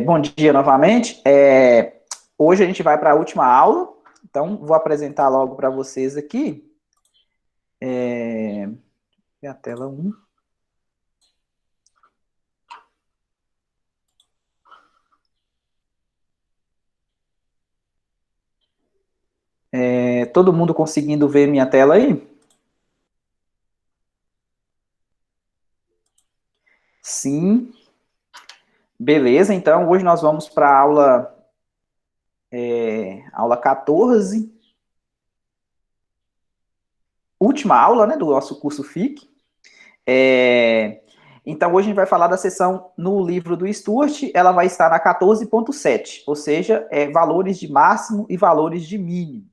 Bom dia novamente. Hoje a gente vai para a última aula, então vou apresentar logo para vocês aqui. A tela 1. Todo mundo conseguindo ver minha tela aí? Sim. Beleza, então hoje nós vamos para a aula 14, última aula, né, do nosso curso FIC. Então, hoje a gente vai falar da seção no livro do Stuart, ela vai estar na 14.7, ou seja, valores de máximo e valores de mínimo,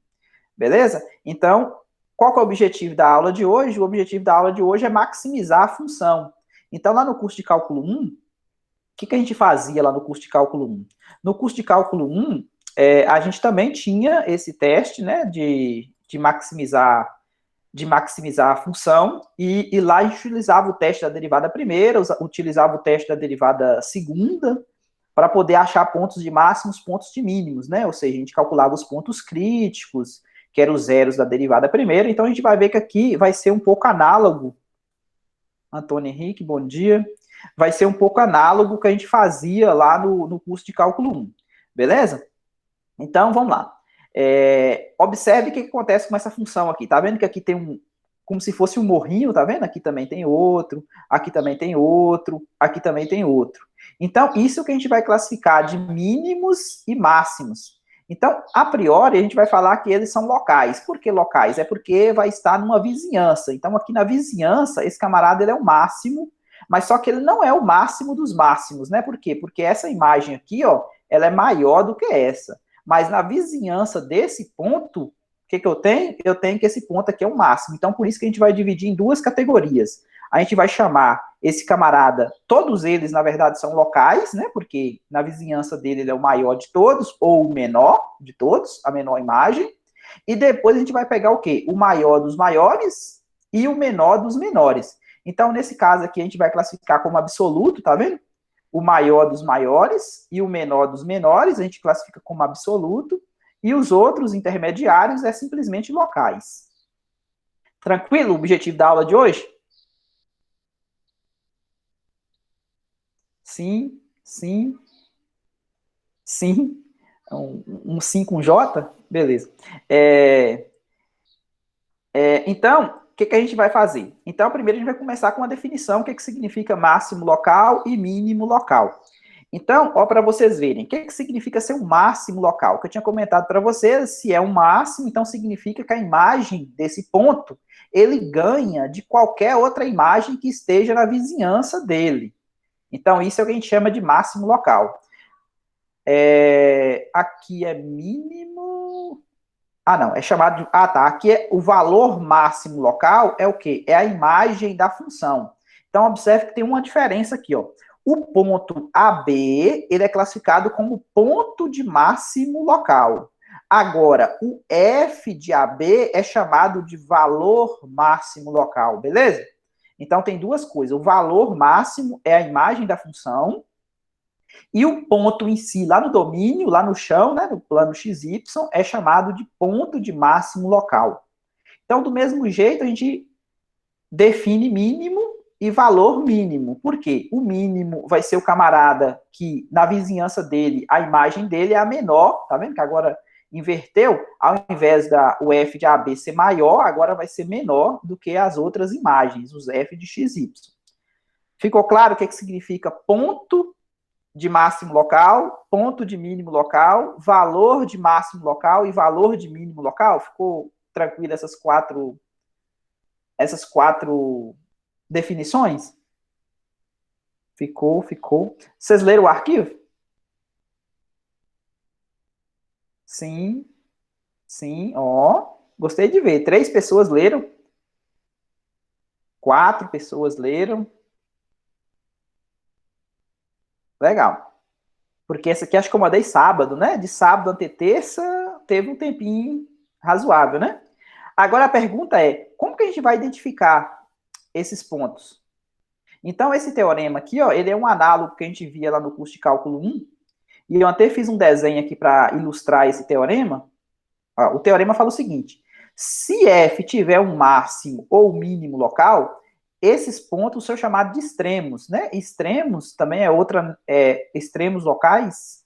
beleza? Então, qual que é o objetivo da aula de hoje? O objetivo da aula de hoje é maximizar a função. Então, lá no curso de cálculo 1, o que a gente fazia lá no curso de cálculo 1? No curso de cálculo 1, a gente também tinha esse teste, né, de maximizar a função, e lá a gente utilizava o teste da derivada primeira, utilizava o teste da derivada segunda, para poder achar pontos de máximos, pontos de mínimos, né? Ou seja, a gente calculava os pontos críticos, que eram os zeros da derivada primeira, então a gente vai ver que aqui vai ser um pouco análogo. Antônio Henrique, bom dia. Vai ser um pouco análogo que a gente fazia lá no curso de cálculo 1, beleza? Então, vamos lá. Observe o que acontece com essa função aqui. Tá vendo que aqui tem como se fosse um morrinho, tá vendo? Aqui também tem outro, aqui também tem outro, aqui também tem outro. Então, isso que a gente vai classificar de mínimos e máximos. Então, a priori, a gente vai falar que eles são locais. Por que locais? É porque vai estar numa vizinhança. Então, aqui na vizinhança, esse camarada ele é o máximo, mas só que ele não é o máximo dos máximos, né? Por quê? Porque essa imagem aqui, ó, ela é maior do que essa. Mas na vizinhança desse ponto, o que eu tenho? Eu tenho que esse ponto aqui é o máximo. Então, por isso que a gente vai dividir em duas categorias. A gente vai chamar esse camarada, todos eles, na verdade, são locais, né? Porque na vizinhança dele ele é o maior de todos, ou o menor de todos, a menor imagem. E depois a gente vai pegar o quê? O maior dos maiores e o menor dos menores. Então, nesse caso aqui, a gente vai classificar como absoluto, tá vendo? O maior dos maiores e o menor dos menores, a gente classifica como absoluto, e os outros intermediários é simplesmente locais. Tranquilo o objetivo da aula de hoje? Sim, sim, sim. Um sim com J? Beleza. Então, o que a gente vai fazer? Então, primeiro a gente vai começar com a definição, o que significa máximo local e mínimo local. Então, ó, para vocês verem, o que significa ser um máximo local? Que eu tinha comentado para vocês, se é um máximo, então significa que a imagem desse ponto, ele ganha de qualquer outra imagem que esteja na vizinhança dele. Então, isso é o que a gente chama de máximo local. Aqui é mínimo... Ah, não, é chamado de... Ah, tá, aqui é o valor máximo local, é o quê? É a imagem da função. Então, observe que tem uma diferença aqui, ó. O ponto AB, ele é classificado como ponto de máximo local. Agora, o F de AB é chamado de valor máximo local, beleza? Então, tem duas coisas. O valor máximo é a imagem da função, e o ponto em si, lá no domínio, lá no chão, né, no plano XY, é chamado de ponto de máximo local. Então, do mesmo jeito, a gente define mínimo e valor mínimo. Por quê? O mínimo vai ser o camarada que, na vizinhança dele, a imagem dele é a menor, tá vendo que agora inverteu? Ao invés da o f de AB ser maior, agora vai ser menor do que as outras imagens, os f de XY. Ficou claro o que significa ponto de máximo local, ponto de mínimo local, valor de máximo local e valor de mínimo local? Ficou tranquilo essas quatro definições? Ficou. Vocês leram o arquivo? Sim, sim, ó. Gostei de ver. 3 pessoas leram, 4 pessoas leram. Legal. Porque essa aqui acho que eu mandei sábado, né? De sábado ante terça, teve um tempinho razoável, né? Agora a pergunta é, como que a gente vai identificar esses pontos? Então, esse teorema aqui, ó, ele é um análogo que a gente via lá no curso de cálculo 1, E eu até fiz um desenho aqui para ilustrar esse teorema. O teorema fala o seguinte: se f tiver um máximo ou mínimo local, esses pontos são chamados de extremos, né? Extremos também é outra, extremos locais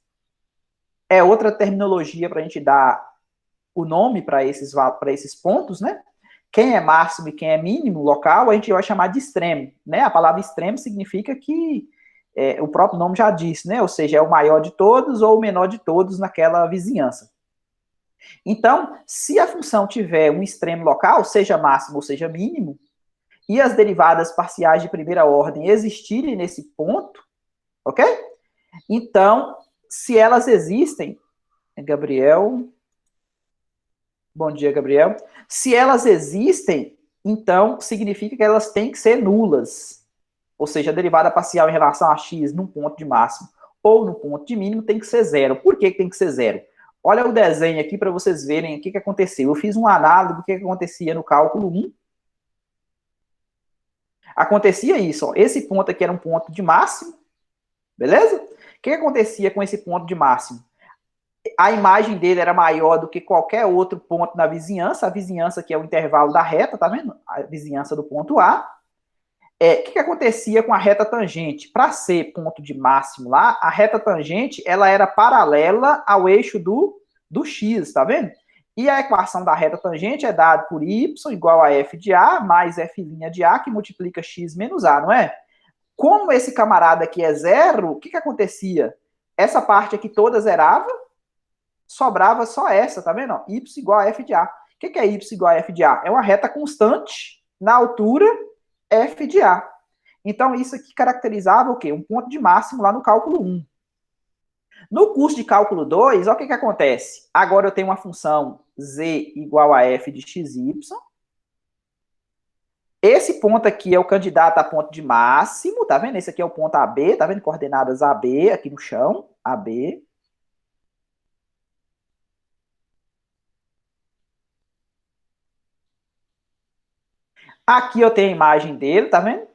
é outra terminologia para a gente dar o nome para esses pontos, né? Quem é máximo e quem é mínimo local, a gente vai chamar de extremo, né? A palavra extremo significa que o próprio nome já disse, né? Ou seja, é o maior de todos ou o menor de todos naquela vizinhança. Então, se a função tiver um extremo local, seja máximo ou seja mínimo, e as derivadas parciais de primeira ordem existirem nesse ponto, ok? Então, se elas existem, Gabriel, bom dia, Gabriel. Se elas existem, então significa que elas têm que ser nulas. Ou seja, a derivada parcial em relação a x num ponto de máximo ou no ponto de mínimo tem que ser zero. Por que tem que ser zero? Olha o desenho aqui para vocês verem o que aconteceu. Eu fiz um análogo do que acontecia no cálculo 1. Acontecia isso, ó. Esse ponto aqui era um ponto de máximo, beleza? O que acontecia com esse ponto de máximo? A imagem dele era maior do que qualquer outro ponto na vizinhança, a vizinhança que é o intervalo da reta, tá vendo? A vizinhança do ponto A. O que acontecia com a reta tangente? Para ser ponto de máximo lá, a reta tangente ela era paralela ao eixo do x, tá vendo? E a equação da reta tangente é dada por y igual a f de a mais f' de a, que multiplica x menos a, não é? Como esse camarada aqui é zero, o que acontecia? Essa parte aqui toda zerava, sobrava só essa, tá vendo? Y igual a f de a. O que é y igual a f de a? É uma reta constante na altura f de a. Então, isso aqui caracterizava o quê? Um ponto de máximo lá no cálculo 1. No curso de cálculo 2, olha o que acontece. Agora eu tenho uma função z igual a f de xy. Esse ponto aqui é o candidato a ponto de máximo, tá vendo? Esse aqui é o ponto AB, tá vendo? Coordenadas AB aqui no chão, AB. Aqui eu tenho a imagem dele, tá vendo?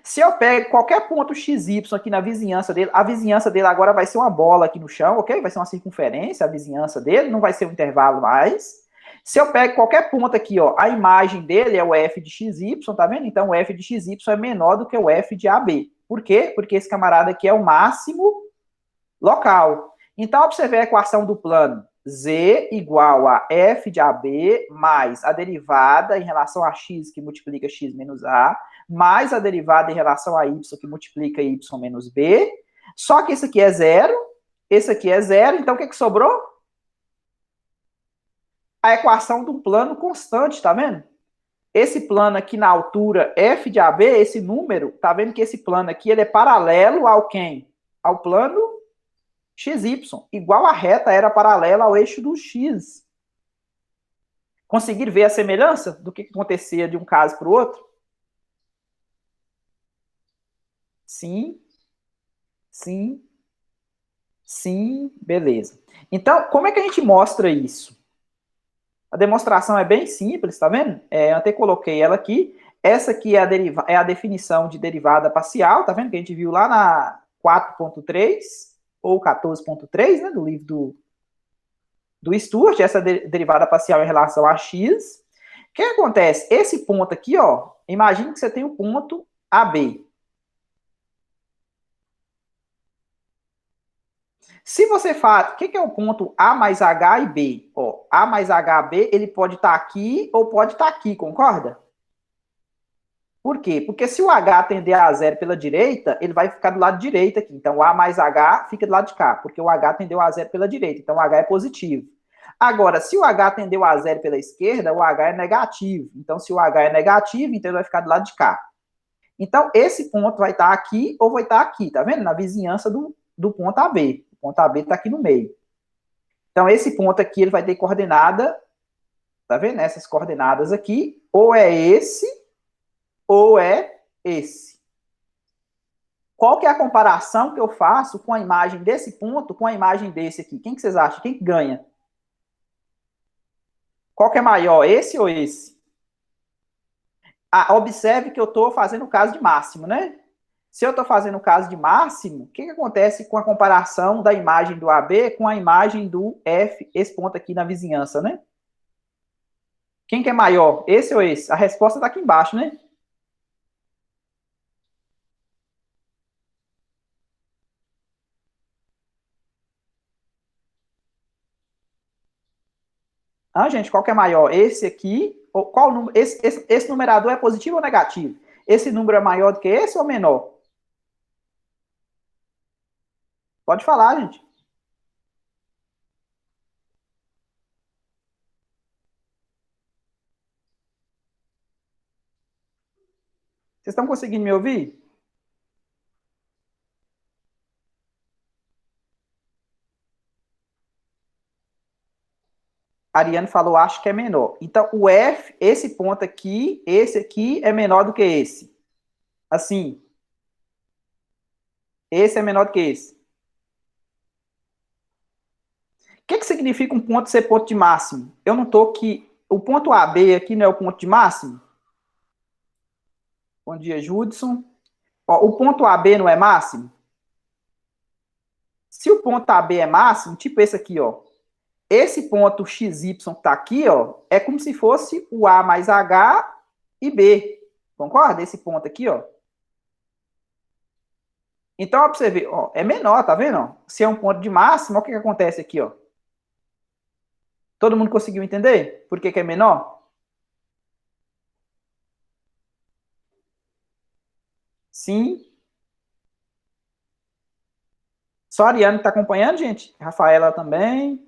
Se eu pego qualquer ponto XY aqui na vizinhança dele, a vizinhança dele agora vai ser uma bola aqui no chão, ok? Vai ser uma circunferência, a vizinhança dele, não vai ser um intervalo mais. Se eu pego qualquer ponto aqui, ó, a imagem dele é o f de xy, tá vendo? Então o f de xy é menor do que o f de AB. Por quê? Porque esse camarada aqui é o máximo local. Então, observe a equação do plano. Z igual a f de AB mais a derivada em relação a x, que multiplica x menos a, mais a derivada em relação a y, que multiplica y menos b. Só que esse aqui é zero, esse aqui é zero, então o que sobrou? A equação de um plano constante, tá vendo? Esse plano aqui na altura f de AB, esse número, tá vendo que esse plano aqui ele é paralelo ao quem? Ao plano XY, igual a reta era paralela ao eixo do X. Conseguir ver a semelhança do que acontecia de um caso para o outro? Sim, sim, sim, beleza. Então, como é que a gente mostra isso? A demonstração é bem simples, tá vendo? Eu até coloquei ela aqui. Essa aqui é a definição de derivada parcial, tá vendo? Que a gente viu lá na 4.3 ou 14.3, né, do livro do Stuart, essa derivada parcial em relação a x. O que acontece? Esse ponto aqui, ó, imagine que você tem um ponto AB. Se você faz, o que é o ponto A mais H e B? Ó, A mais HB, ele pode estar aqui ou pode estar aqui, concorda? Por quê? Porque se o H tender a zero pela direita, ele vai ficar do lado direito aqui. Então, A mais H fica do lado de cá, porque o H tendeu a zero pela direita. Então, o H é positivo. Agora, se o H tendeu a zero pela esquerda, o H é negativo. Então, se o H é negativo, então ele vai ficar do lado de cá. Então, esse ponto vai estar aqui ou vai estar aqui, tá vendo? Na vizinhança do ponto AB. O ponto AB está aqui no meio. Então, esse ponto aqui, ele vai ter coordenada, tá vendo? Essas coordenadas aqui, ou é esse, ou é esse. Qual que é a comparação que eu faço com a imagem desse ponto com a imagem desse aqui? Quem que vocês acham? Quem que ganha? Qual que é maior, esse ou esse? Observe que eu estou fazendo o caso de máximo, né? Se eu estou fazendo o caso de máximo, o que acontece com a comparação da imagem do AB com a imagem do F, esse ponto aqui na vizinhança, né? Quem que é maior, esse ou esse? A resposta está aqui embaixo, né? Ah, gente, qual que é maior? Esse aqui, ou qual número? Esse numerador é positivo ou negativo? Esse número é maior do que esse ou menor? Pode falar, gente. Vocês estão conseguindo me ouvir? A Ariane falou, acho que é menor. Então, o F, esse ponto aqui, esse aqui é menor do que esse. Assim, esse é menor do que esse. O que significa um ponto ser ponto de máximo? Eu não estou aqui. O ponto AB aqui não é o ponto de máximo? Bom dia, Judson. Ó, o ponto AB não é máximo? Se o ponto AB é máximo, tipo esse aqui, ó. Esse ponto XY que está aqui, ó, é como se fosse o A mais H e B. Concorda? Esse ponto aqui, ó. Então, ó, pra você ver, ó, é menor, tá vendo? Se é um ponto de máximo, olha o que acontece aqui, ó. Todo mundo conseguiu entender? Por que é menor? Sim. Só a Ariane está acompanhando, gente? Rafaela também.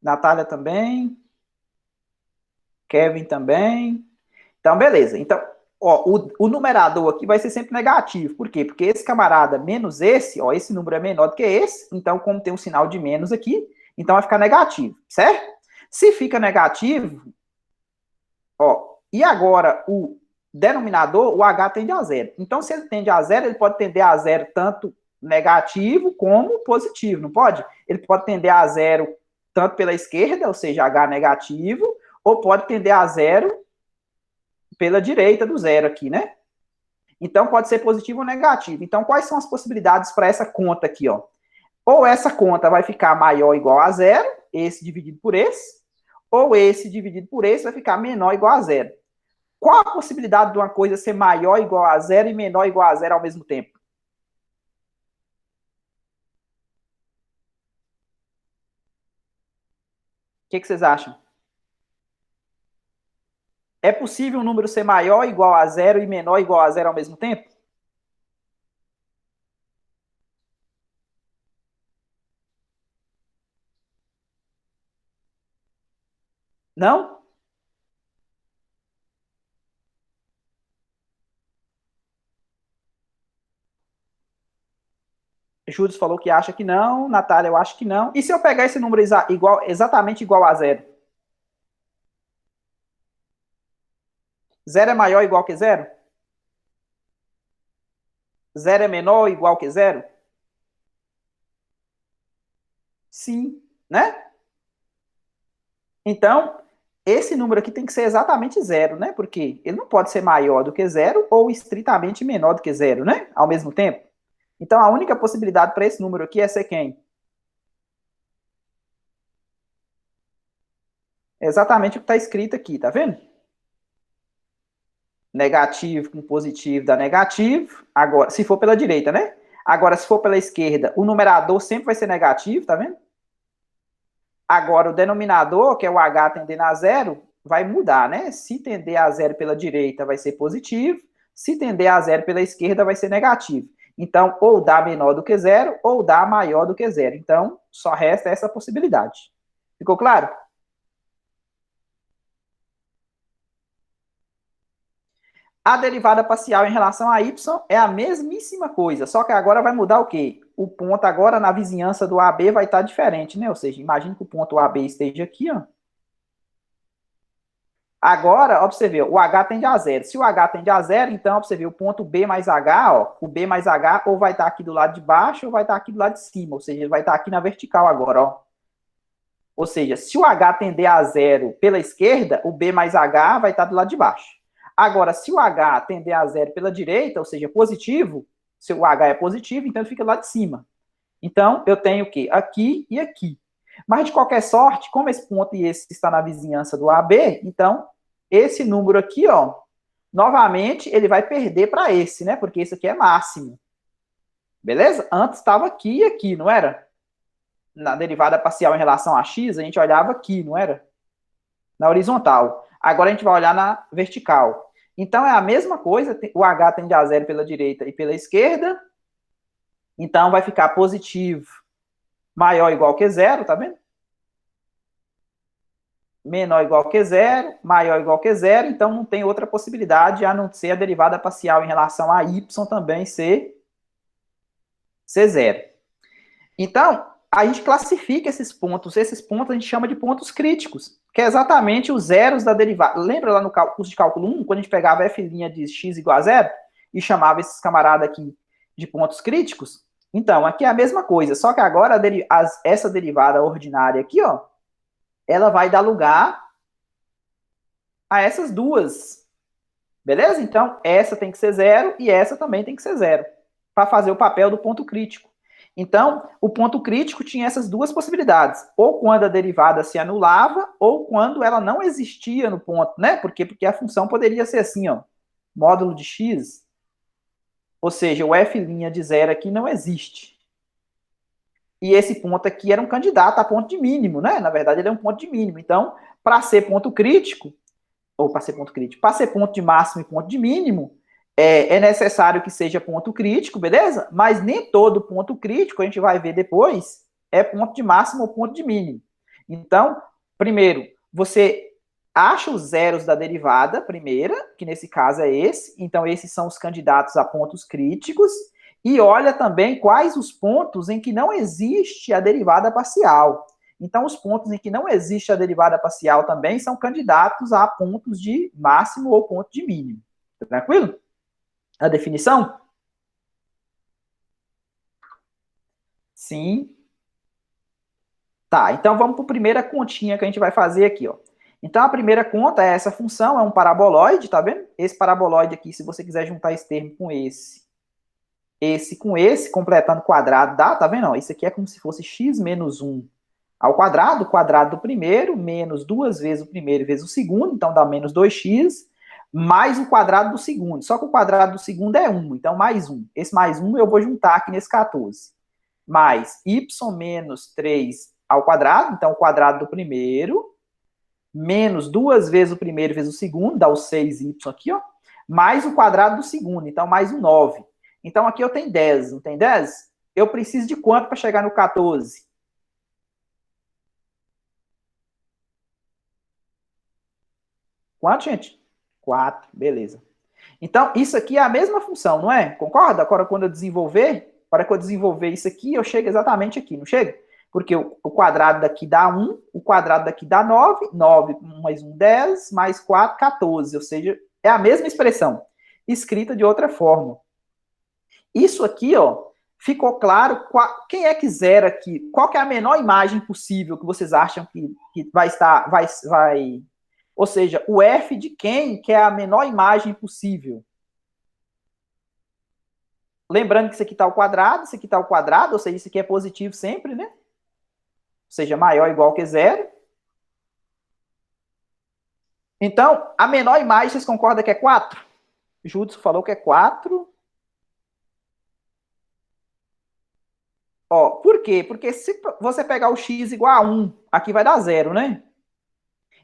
Natália também. Kevin também. Então, beleza. Então, ó, o numerador aqui vai ser sempre negativo. Por quê? Porque esse camarada menos esse, ó, esse número é menor do que esse. Então, como tem um sinal de menos aqui, então vai ficar negativo, certo? Se fica negativo, ó, e agora o denominador, o H tende a zero. Então, se ele tende a zero, ele pode tender a zero tanto negativo como positivo, não pode? Ele pode tender a zero tanto pela esquerda, ou seja, H negativo, ou pode tender a zero pela direita do zero aqui, né? Então, pode ser positivo ou negativo. Então, quais são as possibilidades para essa conta aqui, ó? Ou essa conta vai ficar maior ou igual a zero, esse dividido por esse, ou esse dividido por esse vai ficar menor ou igual a zero. Qual a possibilidade de uma coisa ser maior ou igual a zero e menor ou igual a zero ao mesmo tempo? O que vocês acham? É possível um número ser maior ou igual a zero e menor ou igual a zero ao mesmo tempo? Não? Júlio falou que acha que não, Natália, eu acho que não. E se eu pegar esse número exatamente igual a zero? Zero é maior ou igual que zero? Zero é menor ou igual que zero? Sim, né? Então, esse número aqui tem que ser exatamente zero, né? Porque ele não pode ser maior do que zero ou estritamente menor do que zero, né? Ao mesmo tempo. Então, a única possibilidade para esse número aqui é ser quem? É exatamente o que está escrito aqui, tá vendo? Negativo com positivo dá negativo. Agora, se for pela direita, né? Agora, se for pela esquerda, o numerador sempre vai ser negativo, tá vendo? Agora, o denominador, que é o h tendendo a zero, vai mudar, né? Se tender a zero pela direita, vai ser positivo. Se tender a zero pela esquerda, vai ser negativo. Então, ou dá menor do que zero, ou dá maior do que zero. Então, só resta essa possibilidade. Ficou claro? A derivada parcial em relação a y é a mesmíssima coisa, só que agora vai mudar o quê? O ponto agora na vizinhança do AB vai estar diferente, né? Ou seja, imagine que o ponto AB esteja aqui, ó. Agora, observe, o H tende a zero. Se o H tende a zero, então, observe, o ponto B mais H, ó, o B mais H ou vai estar aqui do lado de baixo ou vai estar aqui do lado de cima, ou seja, ele vai estar aqui na vertical agora, ó. Ou seja, se o H tender a zero pela esquerda, o B mais H vai estar do lado de baixo. Agora, se o h tender a zero pela direita, ou seja, positivo, se o h é positivo, então ele fica lá de cima. Então, eu tenho o quê? Aqui e aqui. Mas, de qualquer sorte, como esse ponto e esse está na vizinhança do AB, então, esse número aqui, ó, novamente, ele vai perder para esse, né? Porque esse aqui é máximo. Beleza? Antes estava aqui e aqui, não era? Na derivada parcial em relação a x, a gente olhava aqui, não era? Na horizontal. Agora a gente vai olhar na vertical. Então, é a mesma coisa, o h tende a zero pela direita e pela esquerda. Então, vai ficar positivo maior ou igual que zero, tá vendo? Menor ou igual que zero, maior ou igual que zero, então não tem outra possibilidade a não ser a derivada parcial em relação a y também ser zero. Então, a gente classifica esses pontos a gente chama de pontos críticos, que é exatamente os zeros da derivada. Lembra lá no curso de cálculo 1, quando a gente pegava f' de x igual a zero e chamava esses camaradas aqui de pontos críticos? Então, aqui é a mesma coisa, só que agora essa derivada ordinária aqui, ó, ela vai dar lugar a essas duas. Beleza? Então, essa tem que ser zero e essa também tem que ser zero, para fazer o papel do ponto crítico. Então, o ponto crítico tinha essas duas possibilidades, ou quando a derivada se anulava, ou quando ela não existia no ponto, né? Por quê? Porque a função poderia ser assim, ó, módulo de x, ou seja, o f' de zero aqui não existe. E esse ponto aqui era um candidato a ponto de mínimo, né? Na verdade, ele é um ponto de mínimo. Então, para ser ponto crítico, ou para ser ponto crítico, para ser ponto de máximo e ponto de mínimo, é necessário que seja ponto crítico, beleza? Mas nem todo ponto crítico, a gente vai ver depois, é ponto de máximo ou ponto de mínimo. Então, primeiro, você acha os zeros da derivada primeira, que nesse caso é esse, então esses são os candidatos a pontos críticos, e olha também quais os pontos em que não existe a derivada parcial. Então, os pontos em que não existe a derivada parcial também são candidatos a pontos de máximo ou ponto de mínimo. Tranquilo? A definição? Sim. Tá, então vamos para a primeira continha que a gente vai fazer aqui, ó. Então, a primeira conta é essa função, é um paraboloide, tá vendo? Esse paraboloide aqui, se você quiser juntar esse termo com esse com esse, completando quadrado, dá, tá vendo? Ó, isso aqui é como se fosse x menos 1 ao quadrado, o quadrado do primeiro, menos duas vezes o primeiro vezes o segundo, então dá menos 2x, mais o quadrado do segundo. Só que o quadrado do segundo é 1, então mais 1. Esse mais 1 eu vou juntar aqui nesse 14. Mais y menos 3 ao quadrado, então o quadrado do primeiro, menos duas vezes o primeiro vezes o segundo, dá o 6y aqui, ó, mais o quadrado do segundo, então mais o 9. Então aqui eu tenho 10, não tem 10? Eu preciso de quanto para chegar no 14? Quanto, gente? 4, beleza. Então, isso aqui é a mesma função, não é? Concorda? Agora, quando eu desenvolver, para que eu desenvolver isso aqui, eu chego exatamente aqui, não chega? Porque o quadrado daqui dá 1, o quadrado daqui dá 9, 9 mais 1, 10, mais 4, 14. Ou seja, é a mesma expressão, escrita de outra forma. Isso aqui, ó, ficou claro? Quem é que zera aqui? Qual que é a menor imagem possível que vocês acham que vai estar, vai. Ou seja, o f de quem que é a menor imagem possível? Lembrando que isso aqui está ao quadrado, isso aqui está ao quadrado, ou seja, isso aqui é positivo sempre, né? Ou seja, maior ou igual que zero. Então, a menor imagem, vocês concordam que é 4? Júlio falou que é 4. Ó, por quê? Porque se você pegar o x igual a 1, aqui vai dar zero, né?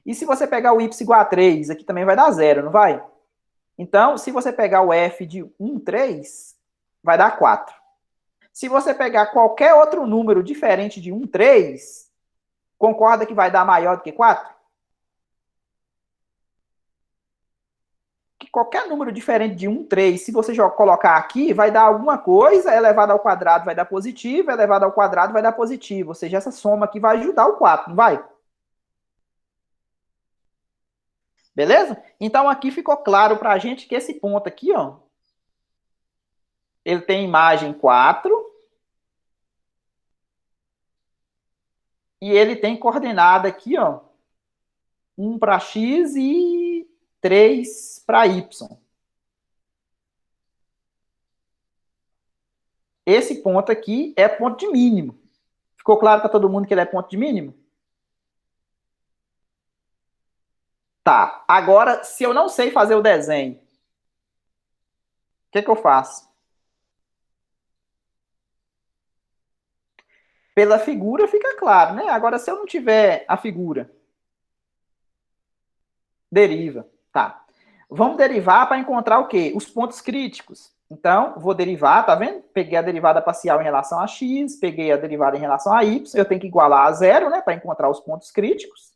E se você pegar o y igual a 3, aqui também vai dar zero, não vai? Então, se você pegar o f de 1, 3, vai dar 4. Se você pegar qualquer outro número diferente de 1, 3, concorda que vai dar maior do que 4? Que qualquer número diferente de 1, 3, se você colocar aqui, vai dar alguma coisa, elevado ao quadrado vai dar positivo, elevado ao quadrado vai dar positivo. Ou seja, essa soma aqui vai ajudar o 4, não vai? Beleza? Então aqui ficou claro para a gente que esse ponto aqui, ó, ele tem imagem 4 e ele tem coordenada aqui, ó, 1 para x e 3 para y. Esse ponto aqui é ponto de mínimo. Ficou claro para todo mundo que ele é ponto de mínimo? Tá. Agora, se eu não sei fazer o desenho, o que eu faço? Pela figura fica claro, né? Agora, se eu não tiver a figura, deriva. Tá. Vamos derivar para encontrar o quê? Os pontos críticos. Então, vou derivar, tá vendo? Peguei a derivada parcial em relação a x, peguei a derivada em relação a y, eu tenho que igualar a zero, né, para encontrar os pontos críticos.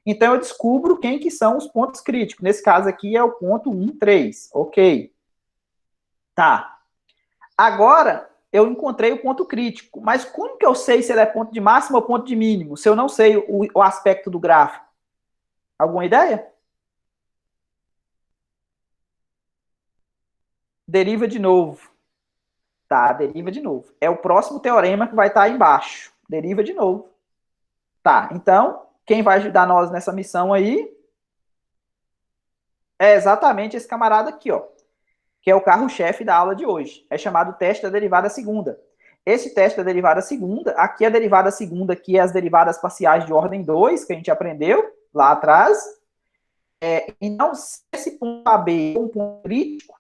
Então, eu descubro quem que são os pontos críticos. Nesse caso aqui é o ponto 1, 3. Ok. Tá. Agora, eu encontrei o ponto crítico. Mas como que eu sei se ele é ponto de máximo ou ponto de mínimo, se eu não sei o aspecto do gráfico? Alguma ideia? Deriva de novo. Tá, deriva de novo. É o próximo teorema que vai estar aí embaixo. Deriva de novo. Tá, então, quem vai ajudar nós nessa missão aí é exatamente esse camarada aqui, ó, que é o carro-chefe da aula de hoje. É chamado teste da derivada segunda. Esse teste da derivada segunda, aqui a derivada segunda, aqui é as derivadas parciais de ordem 2, que a gente aprendeu lá atrás. Então, se esse ponto AB é um ponto crítico,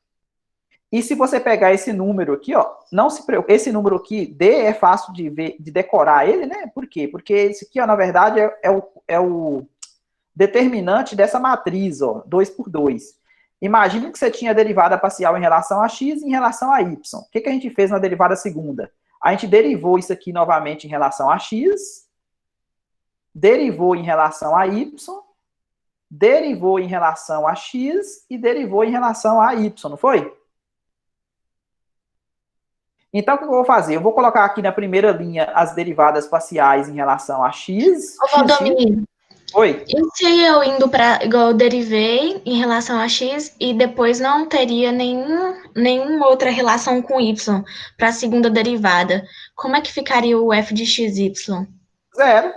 e se você pegar esse número aqui, ó, não se preocupe, esse número aqui, D, é fácil de ver, de decorar ele, né? Por quê? Porque esse aqui, ó, na verdade, é o determinante dessa matriz, ó, 2 por 2. Imagina que você tinha a derivada parcial em relação a x e em relação a y. O que a gente fez na derivada segunda? A gente derivou isso aqui novamente em relação a x, derivou em relação a y, derivou em relação a x e derivou em relação a y, não foi? Então, o que eu vou fazer? Eu vou colocar aqui na primeira linha as derivadas parciais em relação a x. Ô, Valdomiro, Oi? e se eu indo para, igual eu derivei em relação a x e depois não teria nenhuma outra relação com y para a segunda derivada, como é que ficaria o f de xy? Zero.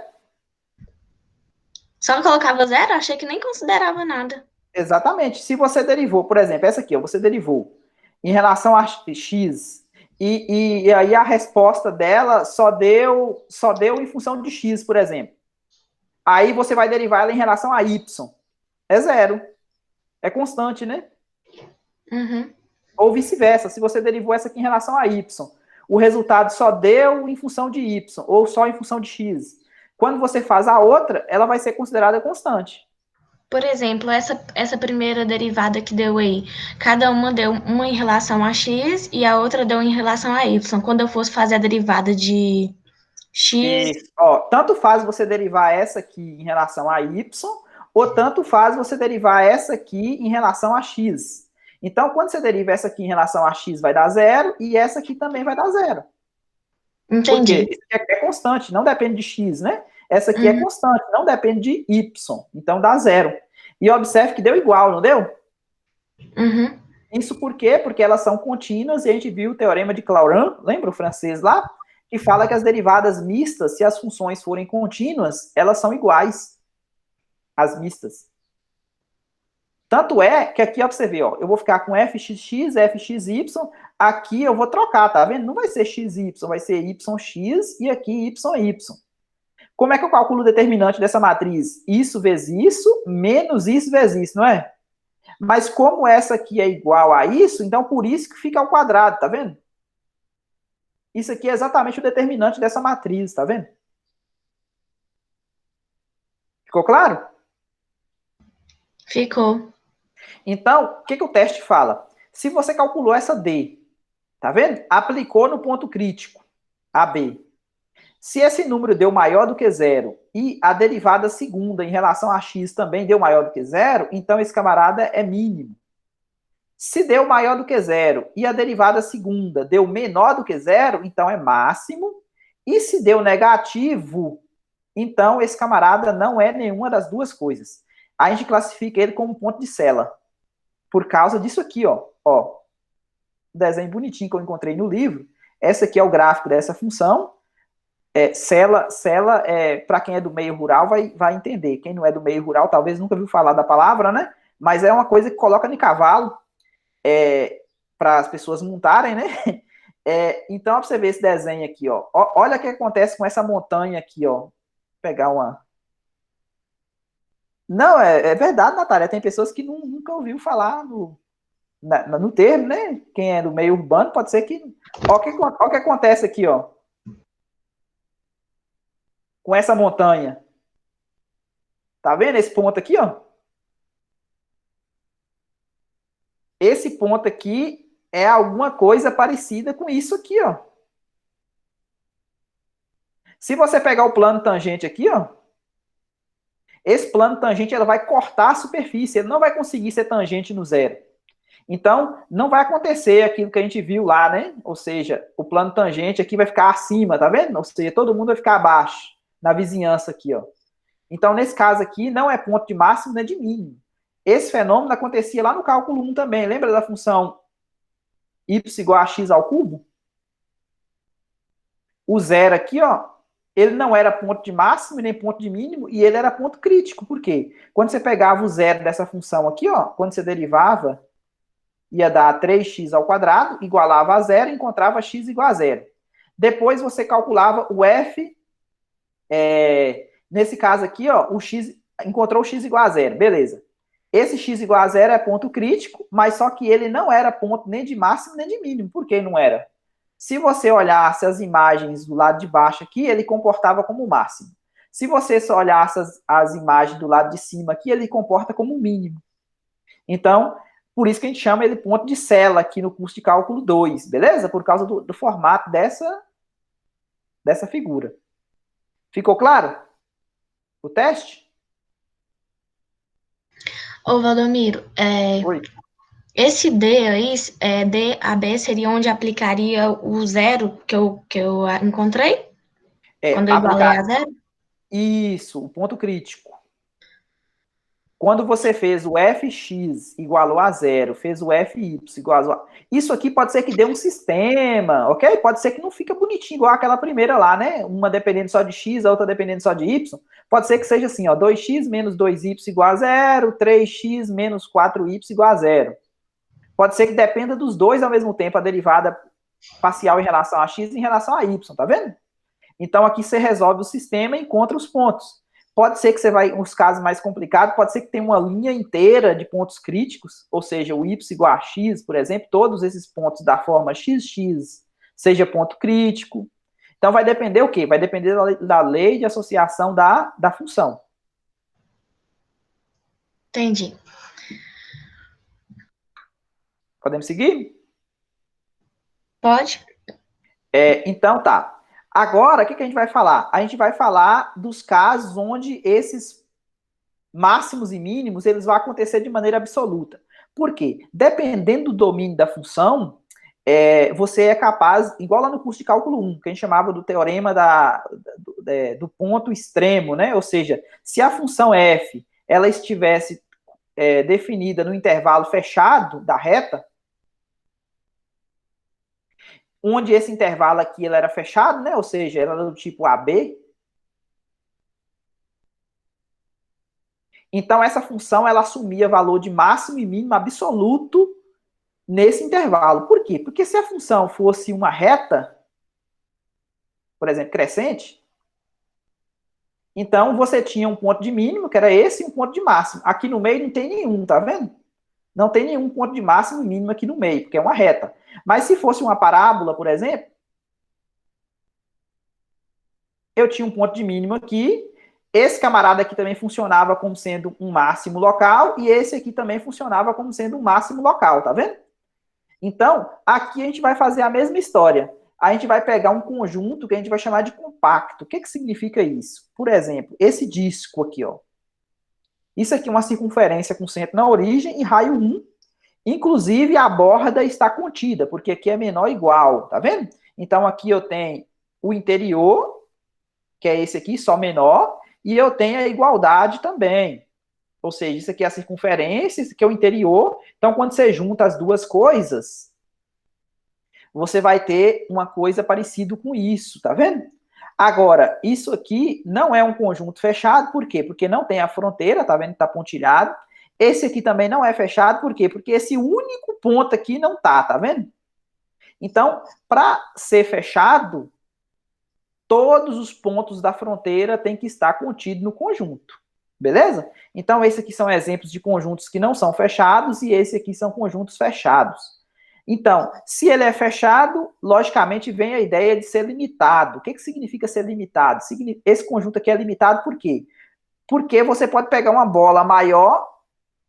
Só que colocava zero? Achei que nem considerava nada. Exatamente. Se você derivou, por exemplo, essa aqui, ó, você derivou em relação a x, e aí a resposta dela só deu em função de x, por exemplo. Aí você vai derivar ela em relação a y. É zero. É constante, né? Uhum. Ou vice-versa. Se você derivou essa aqui em relação a y, o resultado só deu em função de y, ou só em função de x. Quando você faz a outra, ela vai ser considerada constante. Por exemplo, essa primeira derivada que deu aí, cada uma deu uma em relação a x e a outra deu em relação a y. Quando eu fosse fazer a derivada de x. Isso. Ó, tanto faz você derivar essa aqui em relação a y, ou tanto faz você derivar essa aqui em relação a x. Então, quando você deriva essa aqui em relação a x, vai dar zero, e essa aqui também vai dar zero. Entendi. Porque isso aqui é constante, não depende de x, né? Essa aqui é Uhum. constante, não depende de y. Então, dá zero. E observe que deu igual, não deu? Uhum. Isso por quê? Porque elas são contínuas e a gente viu o teorema de Claurin, lembra o francês lá? Que fala que as derivadas mistas, se as funções forem contínuas, elas são iguais às mistas. Tanto é que aqui, ó, pra você ver, ó, eu vou ficar com fxx, fxy, aqui eu vou trocar, tá vendo? Não vai ser xy, vai ser yx e aqui yy. Como é que eu calculo o determinante dessa matriz? Isso vezes isso, menos isso vezes isso, não é? Mas como essa aqui é igual a isso, então por isso que fica ao quadrado, tá vendo? Isso aqui é exatamente o determinante dessa matriz, tá vendo? Ficou claro? Ficou. Então, o que o teste fala? Se você calculou essa D, tá vendo? Aplicou no ponto crítico, AB. Se esse número deu maior do que zero e a derivada segunda em relação a x também deu maior do que zero, então esse camarada é mínimo. Se deu maior do que zero e a derivada segunda deu menor do que zero, então é máximo. E se deu negativo, então esse camarada não é nenhuma das duas coisas. A gente classifica ele como ponto de Sela. Por causa disso aqui, ó. Ó, desenho bonitinho que eu encontrei no livro. Essa aqui é o gráfico dessa função. Sela, para quem é do meio rural vai entender. Quem não é do meio rural talvez nunca viu falar da palavra, né? Mas é uma coisa que coloca no cavalo para as pessoas montarem, né? Então, para você ver esse desenho aqui, ó. Olha o que acontece com essa montanha aqui, ó. Vou pegar uma. Não, é verdade, Natália. Tem pessoas que nunca ouviu falar no termo, né? Quem é do meio urbano pode ser que. Olha o que acontece aqui, ó. Com essa montanha. Tá vendo esse ponto aqui, ó? Esse ponto aqui é alguma coisa parecida com isso aqui, ó. Se você pegar o plano tangente aqui, ó, esse plano tangente ela vai cortar a superfície, ele não vai conseguir ser tangente no zero. Então, não vai acontecer aquilo que a gente viu lá, né? Ou seja, o plano tangente aqui vai ficar acima, tá vendo? Ou seja, todo mundo vai ficar abaixo, na vizinhança aqui, ó. Então, nesse caso aqui, não é ponto de máximo nem de mínimo. Esse fenômeno acontecia lá no cálculo 1 também. Lembra da função y igual a x ao cubo? O zero aqui, ó, ele não era ponto de máximo nem ponto de mínimo, e ele era ponto crítico. Por quê? Quando você pegava o zero dessa função aqui, ó, quando você derivava, ia dar 3x ao quadrado, igualava a zero, encontrava x igual a zero. Depois você calculava o f, nesse caso aqui, ó, o x, encontrou o x igual a zero, beleza. Esse x igual a zero é ponto crítico, mas só que ele não era ponto nem de máximo nem de mínimo. Por que não era? Se você olhasse as imagens do lado de baixo aqui, ele comportava como máximo. Se você só olhasse as imagens do lado de cima aqui, ele comporta como mínimo. Então, por isso que a gente chama ele ponto de Sela aqui no curso de cálculo 2, beleza? Por causa do formato dessa figura. Ficou claro? O teste? Ô, Valdomiro, Oi. esse D aí, D a B seria onde aplicaria o zero que eu encontrei? Quando eu igualei Aplicar a zero? isso, o ponto crítico. Quando você fez o fx igualou a zero, fez o fy igual a... Isso aqui pode ser que dê um sistema, ok? Pode ser que não fica bonitinho igual aquela primeira lá, né? Uma dependendo só de x, a outra dependendo só de y. Pode ser que seja assim, ó, 2x menos 2y igual a zero, 3x menos 4y igual a zero. Pode ser que dependa dos dois ao mesmo tempo, a derivada parcial em relação a x e em relação a y, tá vendo? Então aqui você resolve o sistema e encontra os pontos. Pode ser que você vai, nos casos mais complicados, pode ser que tenha uma linha inteira de pontos críticos, ou seja, o y igual a x, por exemplo, todos esses pontos da forma xx seja ponto crítico. Então vai depender o quê? Vai depender da lei de associação da função. Entendi. Podemos seguir? Pode? Então tá. Agora, o que a gente vai falar? A gente vai falar dos casos onde esses máximos e mínimos eles vão acontecer de maneira absoluta. Por quê? Dependendo do domínio da função, você é capaz, igual lá no curso de cálculo 1, que a gente chamava do teorema do ponto extremo, né? Ou seja, se a função f ela estivesse definida no intervalo fechado da reta, onde esse intervalo aqui ele era fechado, né? Ou seja, era do tipo AB. Então, essa função ela assumia valor de máximo e mínimo absoluto nesse intervalo. Por quê? Porque se a função fosse uma reta, por exemplo, crescente, então você tinha um ponto de mínimo, que era esse, e um ponto de máximo. Aqui no meio não tem nenhum, tá vendo? Não tem nenhum ponto de máximo e mínimo aqui no meio, porque é uma reta. Mas se fosse uma parábola, por exemplo, eu tinha um ponto de mínimo aqui, esse camarada aqui também funcionava como sendo um máximo local, e esse aqui também funcionava como sendo um máximo local, tá vendo? Então, aqui a gente vai fazer a mesma história. A gente vai pegar um conjunto que a gente vai chamar de compacto. O que significa isso? Por exemplo, esse disco aqui, ó. Isso aqui é uma circunferência com centro na origem e raio 1. Inclusive, a borda está contida, porque aqui é menor ou igual, tá vendo? Então, aqui eu tenho o interior, que é esse aqui, só menor, e eu tenho a igualdade também. Ou seja, isso aqui é a circunferência, isso aqui é o interior. Então, quando você junta as duas coisas, você vai ter uma coisa parecida com isso, tá vendo? Agora, isso aqui não é um conjunto fechado, por quê? Porque não tem a fronteira, tá vendo? Tá pontilhado. Esse aqui também não é fechado, por quê? Porque esse único ponto aqui não tá vendo? Então, para ser fechado, todos os pontos da fronteira têm que estar contidos no conjunto. Beleza? Então, esses aqui são exemplos de conjuntos que não são fechados e esse aqui são conjuntos fechados. Então, se ele é fechado, logicamente vem a ideia de ser limitado. O que significa ser limitado? Esse conjunto aqui é limitado por quê? Porque você pode pegar uma bola maior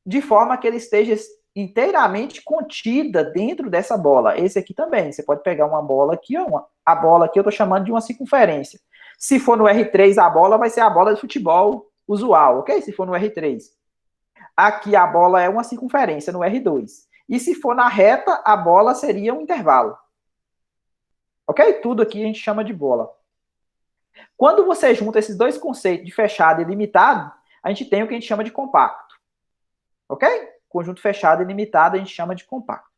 de forma que ele esteja inteiramente contida dentro dessa bola. Esse aqui também. Você pode pegar uma bola aqui, ó, a bola aqui eu estou chamando de uma circunferência. Se for no R3, a bola vai ser a bola de futebol usual, ok? Se for no R3. Aqui a bola é uma circunferência no R2. E se for na reta, a bola seria um intervalo. Ok? Tudo aqui a gente chama de bola. Quando você junta esses dois conceitos de fechado e limitado, a gente tem o que a gente chama de compacto. Ok? Conjunto fechado e limitado a gente chama de compacto.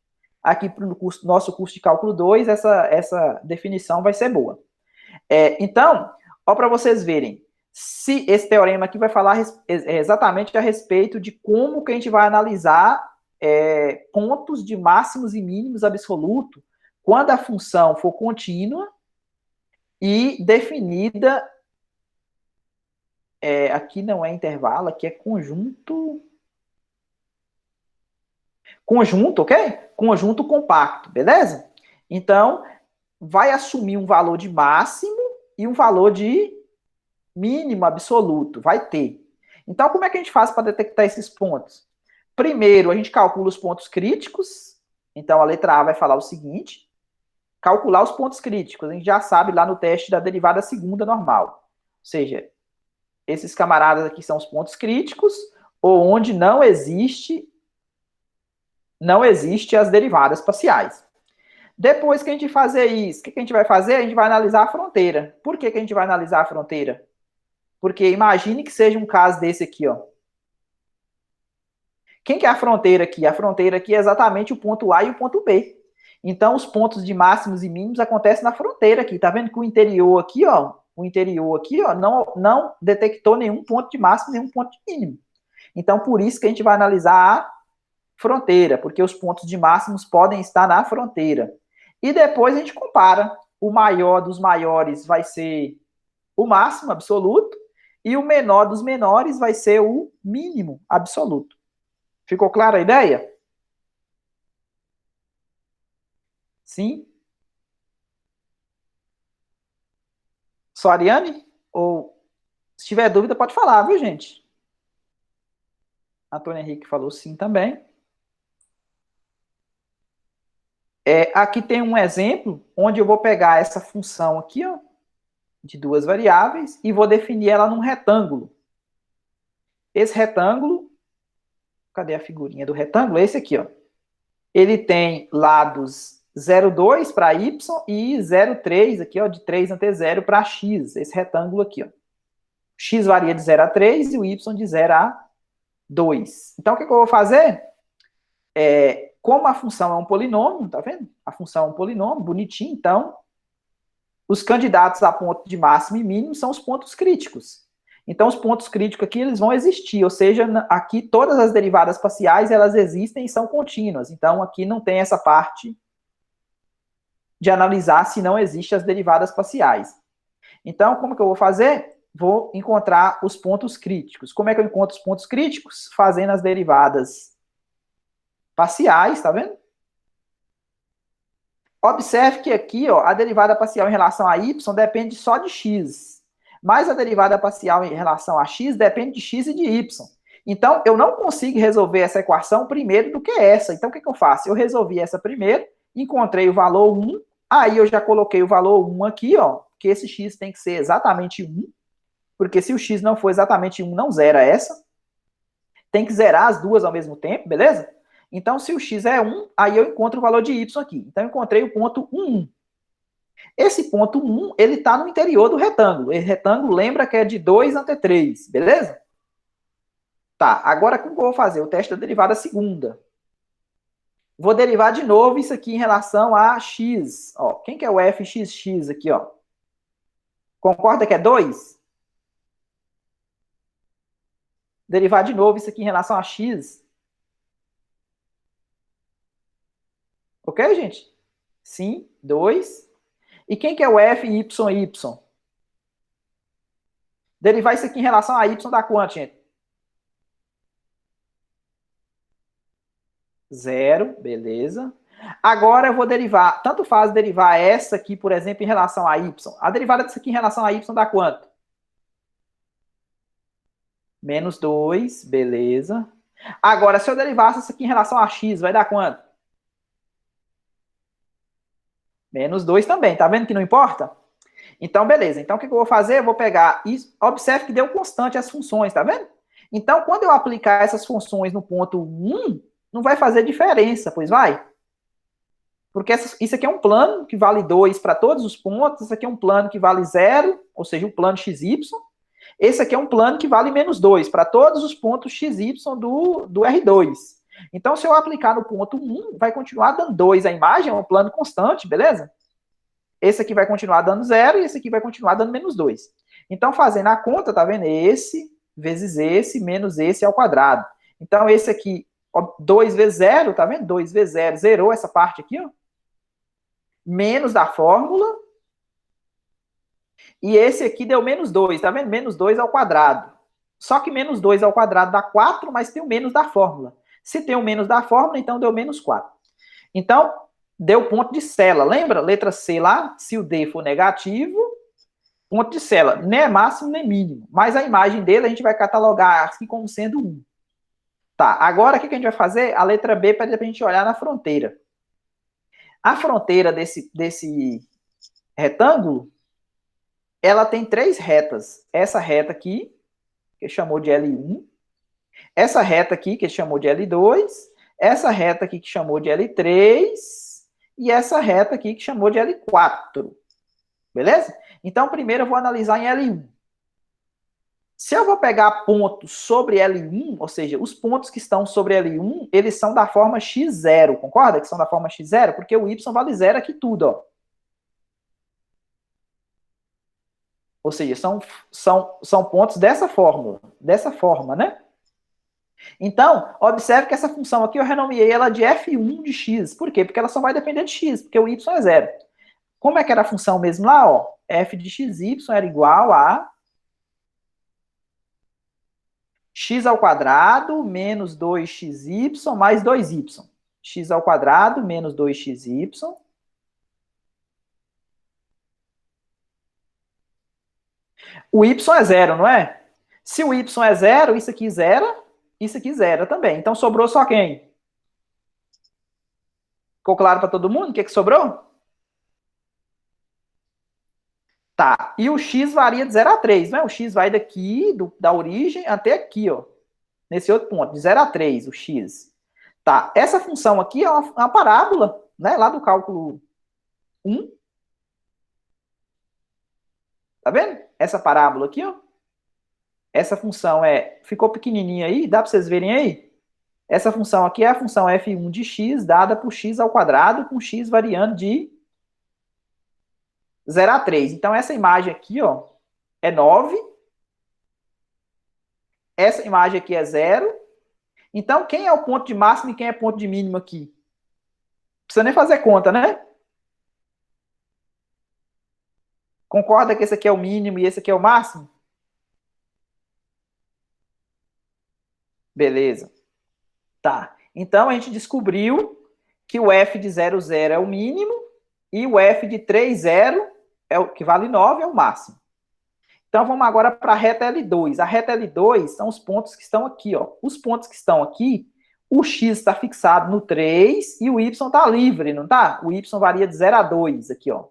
Aqui para o nosso curso de cálculo 2, essa definição vai ser boa. Então, para vocês verem, se esse teorema aqui vai falar exatamente a respeito de como que a gente vai analisar pontos de máximos e mínimos absoluto quando a função for contínua e definida, aqui não é intervalo, aqui é conjunto, ok? Conjunto compacto, beleza? Então, vai assumir um valor de máximo e um valor de mínimo absoluto, vai ter. Então, como é que a gente faz para detectar esses pontos? Primeiro, a gente calcula os pontos críticos. Então, a letra A vai falar o seguinte: calcular os pontos críticos. A gente já sabe lá no teste da derivada segunda normal. Ou seja, esses camaradas aqui são os pontos críticos, ou onde não existe as derivadas parciais. Depois que a gente fazer isso, o que a gente vai fazer? A gente vai analisar a fronteira. Por que a gente vai analisar a fronteira? Porque imagine que seja um caso desse aqui, ó. Quem que é a fronteira aqui? A fronteira aqui é exatamente o ponto A e o ponto B. Então, os pontos de máximos e mínimos acontecem na fronteira aqui. Tá vendo que o interior aqui, ó, não detectou nenhum ponto de máximo, nenhum ponto de mínimo. Então, por isso que a gente vai analisar a fronteira, porque os pontos de máximos podem estar na fronteira. E depois a gente compara. O maior dos maiores vai ser o máximo absoluto e o menor dos menores vai ser o mínimo absoluto. Ficou clara a ideia? Sim? Só a Ariane? Ou se tiver dúvida, pode falar, viu, gente? Antônio Henrique falou sim também. Aqui tem um exemplo onde eu vou pegar essa função aqui, ó, de duas variáveis, e vou definir ela num retângulo. Esse retângulo, cadê a figurinha do retângulo? Esse aqui, ó. Ele tem lados 0,2 para y e 0,3 aqui, ó, de 3 ante 0 para x, esse retângulo aqui, ó. X varia de 0 a 3 e o y de 0 a 2. Então, o que eu vou fazer? Como a função é um polinômio, tá vendo? A função é um polinômio, bonitinho, então, os candidatos a ponto de máximo e mínimo são os pontos críticos. Então, os pontos críticos aqui, eles vão existir, ou seja, aqui todas as derivadas parciais, elas existem e são contínuas. Então, aqui não tem essa parte de analisar se não existem as derivadas parciais. Então, como que eu vou fazer? Vou encontrar os pontos críticos. Como é que eu encontro os pontos críticos? Fazendo as derivadas parciais, tá vendo? Observe que aqui, ó, a derivada parcial em relação a y depende só de x. Mas a derivada parcial em relação a x depende de x e de y. Então, eu não consigo resolver essa equação primeiro do que essa. Então, o que eu faço? Eu resolvi essa primeiro, encontrei o valor 1, aí eu já coloquei o valor 1 aqui, ó, que esse x tem que ser exatamente 1, porque se o x não for exatamente 1, não zera essa. Tem que zerar as duas ao mesmo tempo, beleza? Então, se o x é 1, aí eu encontro o valor de y aqui. Então, eu encontrei o ponto 1. Esse ponto 1, ele está no interior do retângulo. Esse retângulo lembra que é de 2 ante 3, beleza? Tá, agora como eu vou fazer? O teste da derivada segunda. Vou derivar de novo isso aqui em relação a x. Ó, quem que é o fxx aqui, ó? Concorda que é 2? Derivar de novo isso aqui em relação a x. Ok, gente? Sim, 2. E quem que é o f, y, y? Derivar isso aqui em relação a y dá quanto, gente? 0, beleza. Agora eu vou derivar, tanto faz derivar essa aqui, por exemplo, em relação a y. A derivada disso aqui em relação a y dá quanto? Menos 2, beleza. Agora, se eu derivasse isso aqui em relação a x, vai dar quanto? Menos 2 também, tá vendo que não importa? Então, beleza. Então, o que eu vou fazer? Eu vou pegar isso. Observe que deu constante as funções, tá vendo? Então, quando eu aplicar essas funções no ponto 1, não vai fazer diferença, pois vai? Porque isso aqui é um plano que vale 2 para todos os pontos, isso aqui é um plano que vale 0, ou seja, o plano XY. Esse aqui é um plano que vale menos 2 para todos os pontos XY do R2. Então, se eu aplicar no ponto 1, vai continuar dando 2 a imagem, é um plano constante, beleza? Esse aqui vai continuar dando 0 e esse aqui vai continuar dando menos 2. Então, fazendo a conta, tá vendo? Esse vezes esse menos esse ao quadrado. Então, esse aqui, 2 vezes 0, tá vendo? 2 vezes 0, zerou essa parte aqui, ó. Menos da fórmula. E esse aqui deu menos 2, tá vendo? Menos 2 ao quadrado. Só que menos 2 ao quadrado dá 4, mas tem o menos da fórmula. Se tem o menos da fórmula, então deu menos 4. Então, deu ponto de cela. Lembra? Letra C lá, se o D for negativo, ponto de cela. Nem é máximo, nem mínimo. Mas a imagem dele a gente vai catalogar assim como sendo 1. Tá, agora o que a gente vai fazer? A letra B para a gente olhar na fronteira. A fronteira desse retângulo, ela tem 3 retas. Essa reta aqui, que chamou de L1. Essa reta aqui, que chamou de L2. Essa reta aqui, que chamou de L3. E essa reta aqui, que chamou de L4. Beleza? Então, primeiro eu vou analisar em L1. Se eu vou pegar pontos sobre L1, ou seja, os pontos que estão sobre L1, eles são da forma x0, concorda? Que são da forma x0, porque o y vale 0 aqui tudo, ó. Ou seja, são pontos dessa forma, né? Então, observe que essa função aqui eu renomeei ela de f1 de x. Por quê? Porque ela só vai depender de x, porque o y é 0. Como é que era a função mesmo lá, ó? F de xy era igual a x ao quadrado menos 2xy mais 2y. X ao quadrado menos 2xy. O y é 0, não é? Se o y é 0, isso aqui zera, isso aqui zera também. Então sobrou só quem? Ficou claro para todo mundo o que sobrou? Tá. E o x varia de 0 a 3, né? O x vai daqui, da origem, até aqui, ó. Nesse outro ponto, de 0 a 3, o x. Tá. Essa função aqui é uma parábola, né? Lá do cálculo 1. Tá vendo? Essa parábola aqui, ó. Essa função ficou pequenininha aí, dá para vocês verem aí? Essa função aqui é a função f1 de x dada por x ao quadrado, com x variando de 0 a 3. Então, essa imagem aqui, ó, é 9. Essa imagem aqui é 0. Então, quem é o ponto de máximo e quem é ponto de mínimo aqui? Não precisa nem fazer conta, né? Concorda que esse aqui é o mínimo e esse aqui é o máximo? Beleza. Tá. Então, a gente descobriu que o f de 0, 0 é o mínimo e o f de 3, 0, que vale 9, é o máximo. Então, vamos agora para a reta L2. A reta L2 são os pontos que estão aqui, ó. Os pontos que estão aqui, o x está fixado no 3 e o y está livre, não tá? O y varia de 0 a 2 aqui, ó.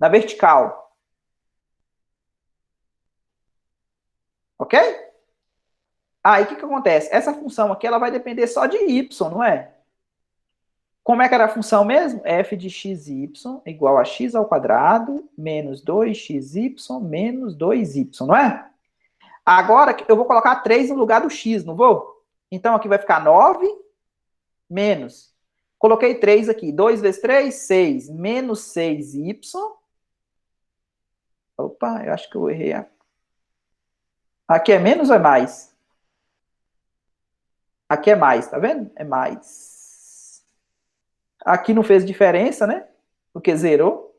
Na vertical. Ok? Aí, o que acontece? Essa função aqui, ela vai depender só de y, não é? Como é que era a função mesmo? F de xy igual a x ao quadrado menos 2xy menos 2y, não é? Agora, eu vou colocar 3 no lugar do x, não vou? Então, aqui vai ficar 9 menos. Coloquei 3 aqui. 2 vezes 3, 6. Menos 6y. Opa, eu acho que eu errei. Aqui é menos ou é mais? Aqui é mais, tá vendo? É mais. Aqui não fez diferença, né? Porque zerou.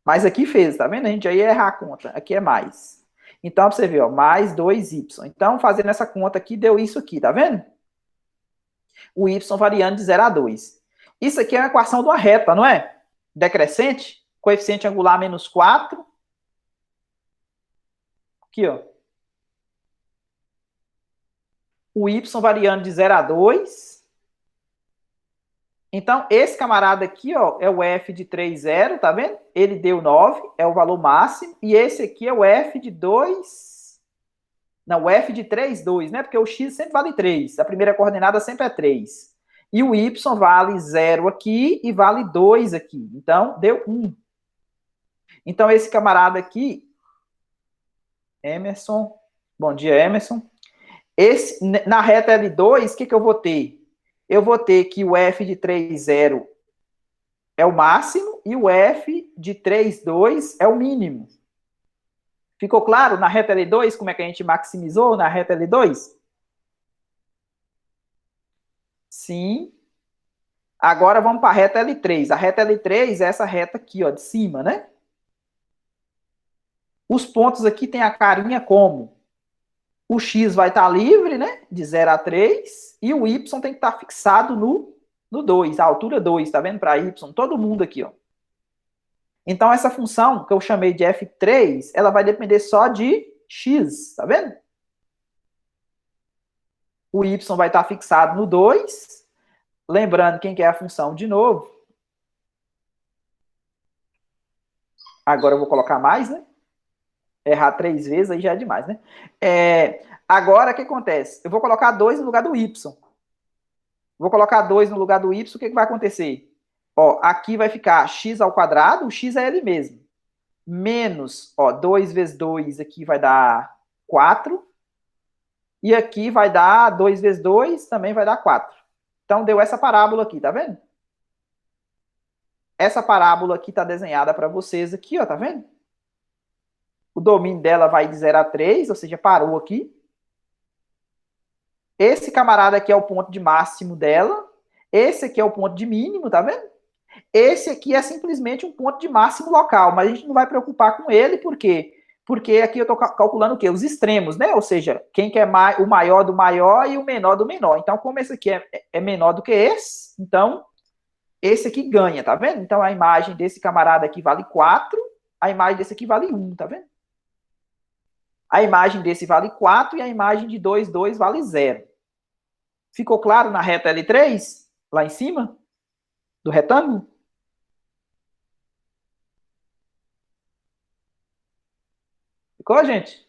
Mas aqui fez, tá vendo? A gente já ia errar a conta. Aqui é mais. Então, pra você ver, ó, mais 2y. Então, fazendo essa conta aqui, deu isso aqui, tá vendo? O y variando de 0 a 2. Isso aqui é uma equação de uma reta, não é? Decrescente, coeficiente angular menos 4. Aqui, ó. O y variando de 0 a 2. Então, esse camarada aqui, ó, é o f de 3, 0, tá vendo? Ele deu 9, é o valor máximo. E esse aqui é o f de 2... Não, o f de 3, 2, né? Porque o x sempre vale 3. A primeira coordenada sempre é 3. E o y vale 0 aqui e vale 2 aqui. Então, deu 1. Então, esse camarada aqui, Emerson, bom dia, Emerson. Na reta L2, o que eu vou ter? Eu vou ter que o f de 3, 0 é o máximo e o f de 3, 2 é o mínimo. Ficou claro na reta L2 como é que a gente maximizou na reta L2? Sim. Agora vamos para a reta L3. A reta L3 é essa reta aqui, ó, de cima, né? Os pontos aqui tem a carinha como? O x vai estar livre, né? De 0 a 3. E o y tem que estar fixado no 2, a altura 2, tá vendo? Para y, todo mundo aqui, ó. Então, essa função que eu chamei de f3, ela vai depender só de x, tá vendo? O y vai estar fixado no 2. Lembrando quem que é a função de novo. Agora eu vou colocar mais, né? Errar 3 vezes aí já é demais, né? Agora, o que acontece? Eu vou colocar 2 no lugar do y. Vou colocar 2 no lugar do y, o que vai acontecer? Ó, aqui vai ficar x ao quadrado, o x é ele mesmo. Menos, ó, 2 vezes 2 aqui vai dar 4. E aqui vai dar 2 vezes 2, também vai dar 4. Então, deu essa parábola aqui, tá vendo? Essa parábola aqui tá desenhada para vocês aqui, ó, tá vendo? O domínio dela vai de 0 a 3, ou seja, parou aqui. Esse camarada aqui é o ponto de máximo dela. Esse aqui é o ponto de mínimo, tá vendo? Esse aqui é simplesmente um ponto de máximo local, mas a gente não vai preocupar com ele, por quê? Porque aqui eu estou calculando o quê? Os extremos, né? Ou seja, quem quer o maior do maior e o menor do menor. Então, como esse aqui é menor do que esse, então esse aqui ganha, tá vendo? Então, a imagem desse camarada aqui vale 4, a imagem desse aqui vale 1, tá vendo? A imagem desse vale 4 e a imagem de 2, 2 vale 0. Ficou claro na reta L3? Lá em cima? Do retângulo? Ficou, gente?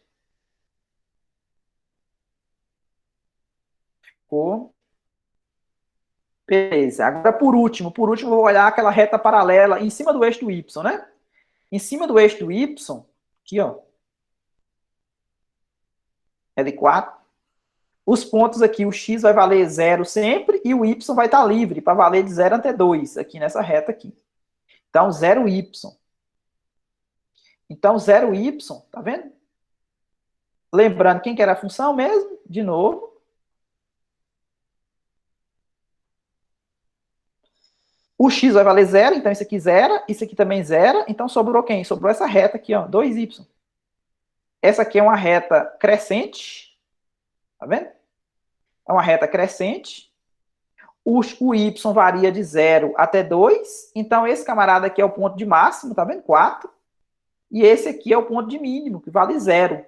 Ficou. Beleza. Agora, por último, eu vou olhar aquela reta paralela em cima do eixo do Y, né? Em cima do eixo do Y, aqui, ó. L4. Os pontos aqui, o x vai valer 0 sempre e o y vai estar livre para valer de 0 até 2, aqui nessa reta aqui. Então, 0y. Então, 0y, tá vendo? Lembrando quem que era a função mesmo, de novo. O x vai valer 0, então isso aqui zera, isso aqui também zera, então sobrou quem? Sobrou essa reta aqui, ó, 2y. Essa aqui é uma reta crescente, tá vendo? É uma reta crescente. O y varia de 0 até 2, então esse camarada aqui é o ponto de máximo, tá vendo? 4. E esse aqui é o ponto de mínimo, que vale 0.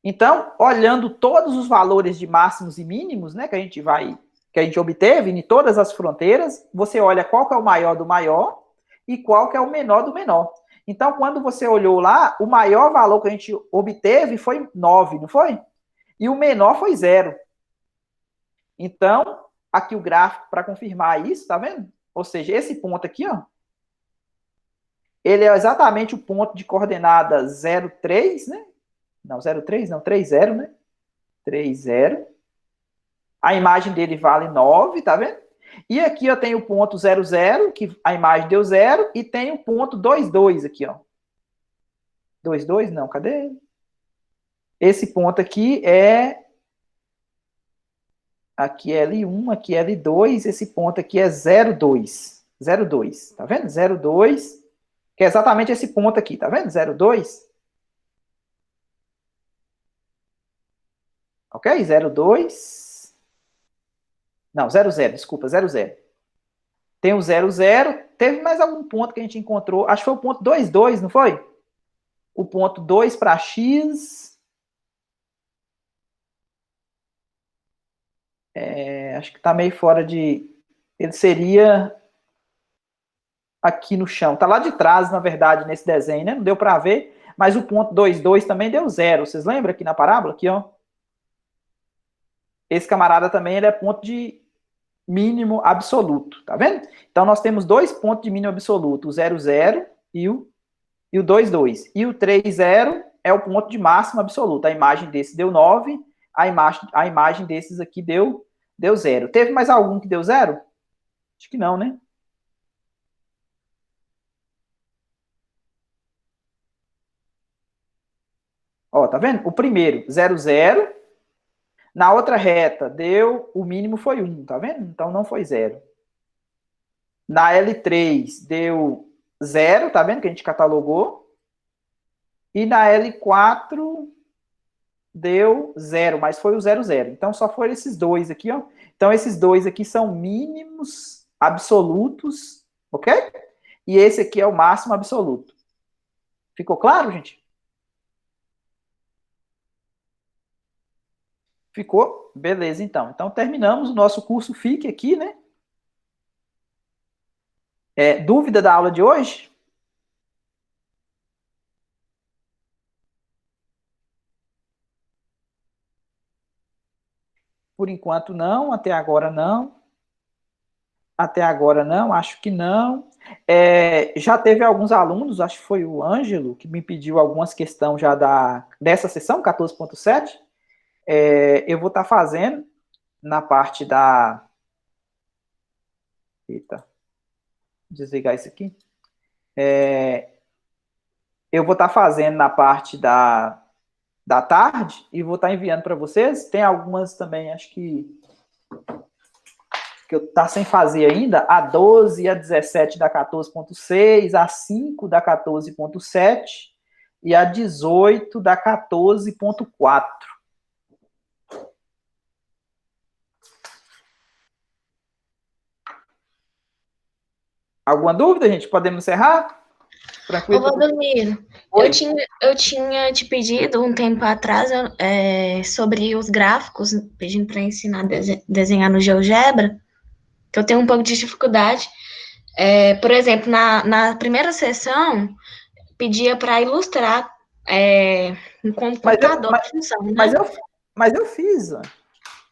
Então, olhando todos os valores de máximos e mínimos, né, que a gente obteve em todas as fronteiras, você olha qual que é o maior do maior e qual que é o menor do menor. Então, quando você olhou lá, o maior valor que a gente obteve foi 9, não foi? E o menor foi 0. Então, aqui o gráfico para confirmar isso, tá vendo? Ou seja, esse ponto aqui, ó, ele é exatamente o ponto de coordenada 0,3, né? Não, 0,3 não, 3,0, né? 3,0. A imagem dele vale 9, tá vendo? E aqui eu tenho o ponto 0,0, que a imagem deu 0, e tem o ponto 2,2 aqui, ó. 2,2 não, cadê? Esse ponto aqui é aqui é L1, aqui é L2, esse ponto aqui é 0,2. 0,2, tá vendo? 0,2, que é exatamente esse ponto aqui, tá vendo? 0,2. Ok? 0,2. Não, 0,0, desculpa, 0,0. Tem o 0,0. Teve mais algum ponto que a gente encontrou? Acho que foi o ponto 2,2, não foi? O ponto 2 para x. Acho que está meio fora de... Ele seria aqui no chão. Está lá de trás, na verdade, nesse desenho, né? Não deu para ver. Mas o ponto 2,2 também deu 0. Vocês lembram aqui na parábola? Aqui, ó. Esse camarada também ele é ponto de mínimo absoluto. Tá vendo? Então, nós temos dois pontos de mínimo absoluto. O 0,0 e o 2,2. E o 3,0 é o ponto de máximo absoluto. A imagem desse deu 9. A imagem desses aqui deu 0. Teve mais algum que deu 0? Acho que não, né? Ó, tá vendo? O primeiro, 0,0. Na outra reta, deu, o mínimo foi 1, tá vendo? Então não foi 0. Na L3, deu 0, tá vendo? Que a gente catalogou. E na L4, deu 0, mas foi o 0,0. Então só foram esses dois aqui, ó. Então esses dois aqui são mínimos absolutos, ok? E esse aqui é o máximo absoluto. Ficou claro, gente? Ficou? Beleza, então. Então terminamos o nosso curso FIC aqui, né? Dúvida da aula de hoje? Por enquanto não, até agora não. Até agora não, acho que não. Já teve alguns alunos, acho que foi o Ângelo, que me pediu algumas questões já dessa sessão, 14.7. Eu vou estar fazendo na parte da... Eita, desligar isso aqui. Eu vou estar fazendo na parte da tarde e vou estar enviando para vocês. Tem algumas também, acho que eu tá sem fazer ainda, a 12 e a 17 da 14.6, a 5 da 14.7 e a 18 da 14.4. Alguma dúvida, gente? Podemos encerrar? Ô, Tranquilo? Valdomiro, eu tinha te pedido um tempo atrás sobre os gráficos, pedindo para ensinar a desenhar no GeoGebra, que eu tenho um pouco de dificuldade. Por exemplo, na primeira sessão, pedia para ilustrar com o computador a função, mas, né? eu, mas eu fiz.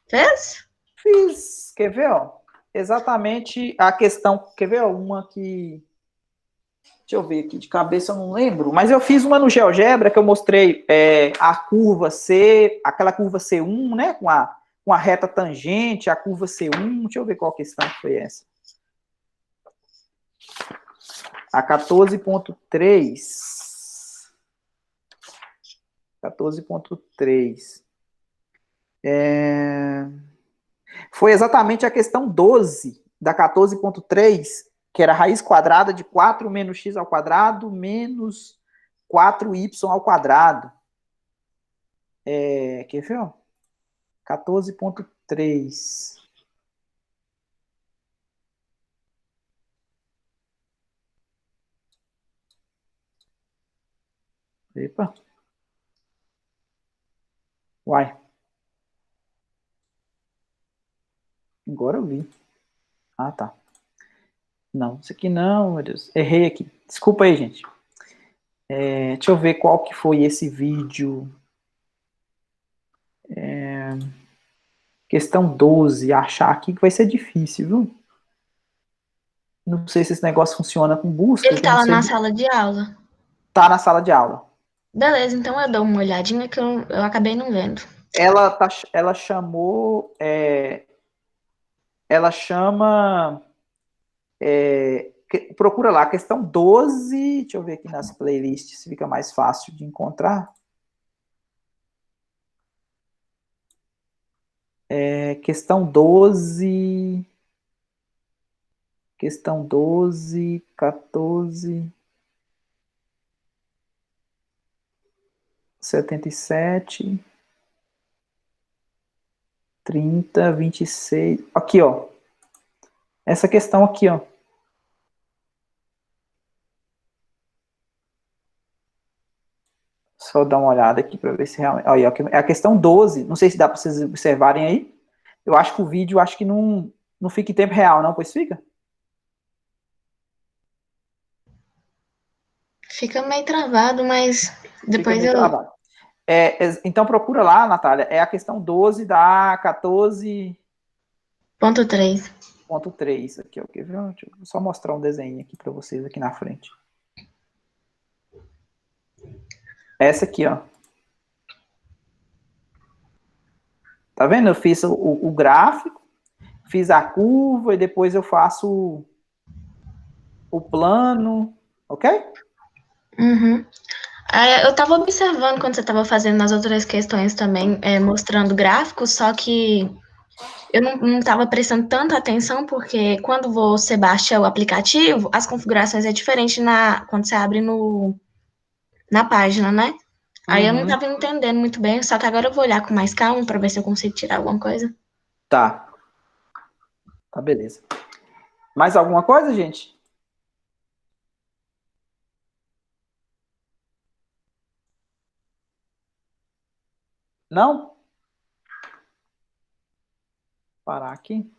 Fez? Fiz. Quer ver, ó? Exatamente a questão. Quer ver, ó? Uma que... Deixa eu ver aqui, de cabeça eu não lembro, mas eu fiz uma no GeoGebra que eu mostrei a curva C, aquela curva C1, né, com a reta tangente, a curva C1, deixa eu ver qual questão foi essa. A 14.3. 14.3. Foi exatamente a questão 12 da 14.3, que era a raiz quadrada de 4 menos x ao quadrado menos 4y ao quadrado. Quer ver? Ó? 14.3. Epa. Uai. Agora eu vi. Ah, tá. Não, isso aqui não, meu Deus. Errei aqui. Desculpa aí, gente. Deixa eu ver qual que foi esse vídeo. Questão 12. Achar aqui que vai ser difícil, viu? Não sei se esse negócio funciona com busca, Ele que eu não tá lá sei. na sala de aula. Tá na sala de aula. Beleza, então eu dou uma olhadinha que eu acabei não vendo. Ela chamou... ela chama... procura lá, questão 12. Deixa eu ver aqui nas playlists se fica mais fácil de encontrar. Questão 12. Questão 12, 14, 77, 30, 26. Aqui, ó. Essa questão aqui, ó. Só dar uma olhada aqui para ver se realmente. Aí, ó, é a questão 12. Não sei se dá para vocês observarem aí. Eu acho que o vídeo acho que não fica em tempo real, não, pois fica? Fica meio travado, mas Fica depois meio eu. travado. Então procura lá, Natália. É a questão 12 da ponto 3. 14.3 aqui, ó. Deixa eu só mostrar um desenho aqui para vocês aqui na frente. Essa aqui, ó. Tá vendo? Eu fiz o gráfico, fiz a curva e depois eu faço o plano, ok? Uhum. Eu estava observando quando você estava fazendo as outras questões também, mostrando gráficos, só que eu não estava prestando tanta atenção, porque quando você baixa o aplicativo, as configurações é diferente quando você abre na página, né? Aí eu não Uhum. estava entendendo muito bem, só que agora eu vou olhar com mais calma para ver se eu consigo tirar alguma coisa. Tá, tá beleza. Mais alguma coisa, gente? Não? Parar aqui.